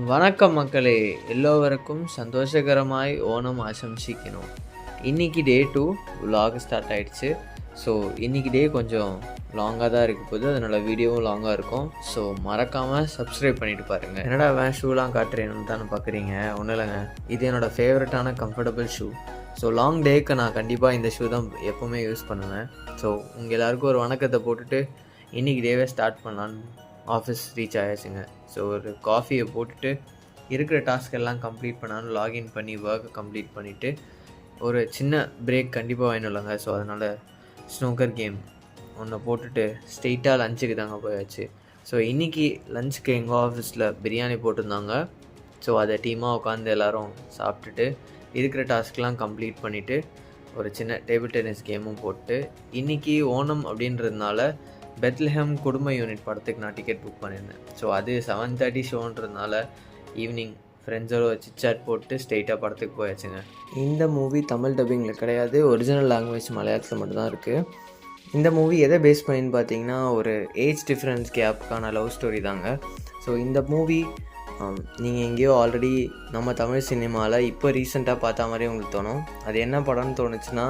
வணக்கம் மக்களே, எல்லோருக்கும் சந்தோஷகரமாய் ஓணம் ஆசம்சிக்கணும். இன்றைக்கி டே 2 விலாக் ஸ்டார்ட் ஆகிடுச்சு. ஸோ இன்றைக்கி டே கொஞ்சம் லாங்காக தான் இருக்க போகுது, அதனால் வீடியோவும் லாங்காக இருக்கும். ஸோ மறக்காமல் சப்ஸ்கிரைப் பண்ணிவிட்டு பாருங்கள். என்னடா ஷூலாம் காட்டுறேன்னு தானே பார்க்குறீங்க? ஒன்றும் இல்லைங்க, இது என்னோடய ஃபேவரட்டான கம்ஃபர்டபுள் ஷூ. ஸோ லாங் டேக்கு நான் கண்டிப்பாக இந்த ஷூ தான் எப்போவுமே யூஸ் பண்ணுவேன். ஸோ உங்கள் எல்லாேருக்கும் ஒரு வணக்கத்தை போட்டுட்டு இன்றைக்கி டேவே ஸ்டார்ட் பண்ணலான்னு ஆஃபீஸ் ரீச் ஆயாச்சுங்க. ஸோ ஒரு காஃபியை போட்டுட்டு இருக்கிற டாஸ்க் எல்லாம் கம்ப்ளீட் பண்ணாலும் லாகின் பண்ணி ஒர்க்கை கம்ப்ளீட் பண்ணிவிட்டு ஒரு சின்ன பிரேக் கண்டிப்பாக வேணும் இல்லைங்க. ஸோ அதனால் ஸ்னூக்கர் கேம் ஒன்று போட்டுட்டு ஸ்ட்ரெயிட்டாக லஞ்சுக்கு தாங்க போயாச்சு. ஸோ இன்றைக்கி லஞ்சுக்கு எங்கள் ஆஃபீஸில் பிரியாணி போட்டிருந்தாங்க. ஸோ அதை டீமாக உட்காந்து எல்லோரும் சாப்பிட்டுட்டு இருக்கிற டாஸ்க்லாம் கம்ப்ளீட் பண்ணிவிட்டு ஒரு சின்ன டேபிள் டென்னிஸ் கேமும் போட்டு இன்றைக்கி ஓணம் அப்படின்றதுனால பெத்லஹேம் குடும்ப யூனிட் படத்துக்கு நான் டிக்கெட் புக் பண்ணியிருந்தேன். ஸோ அது 7:30 ஷோன்றதுனால ஈவினிங் ஃப்ரெண்ட்ஸோட சிட்சாட் போட்டு ஸ்ட்ரெயிட்டாக படத்துக்கு போயாச்சுங்க. இந்த மூவி தமிழ் டப்பிங்கில் கிடையாது, ஒரிஜினல் லாங்குவேஜ் மலையாளத்தில் மட்டும்தான் இருக்குது. இந்த மூவி எதை பேஸ் பண்ணின்னு பார்த்தீங்கன்னா ஒரு ஏஜ் டிஃப்ரென்ஸ் கேப்புக்கான லவ் ஸ்டோரி தாங்க. ஸோ இந்த மூவி நீங்கள் எங்கேயோ ஆல்ரெடி நம்ம தமிழ் சினிமாவில் இப்போ ரீசெண்டாக பார்த்த மாதிரி உங்களுக்கு தோணும். அது என்ன படம்னு தோணுச்சுன்னா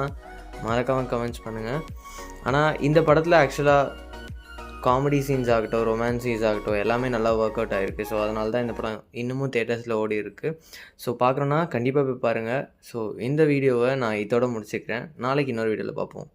மறக்காமல் கமெண்ட்ஸ் பண்ணுங்கள். ஆனால் இந்த படத்தில் ஆக்சுவலாக காமெடி சீன்ஸ் ஆகட்டும், ரொமான்ஸ் சீன்ஸ் ஆகட்டும், எல்லாமே நல்லா ஒர்க் அவுட் ஆகிருக்கு. ஸோ அதனால தான் இந்த படம் இன்னமும் தேட்டர்ஸில் ஓடி இருக்குது. ஸோ பார்க்குறோன்னா கண்டிப்பாக போய் பாருங்கள். ஸோ இந்த வீடியோவை நான் இதோட முடிச்சுக்கிறேன். நாளைக்கு இன்னொரு வீடியோவில் பார்ப்போம்.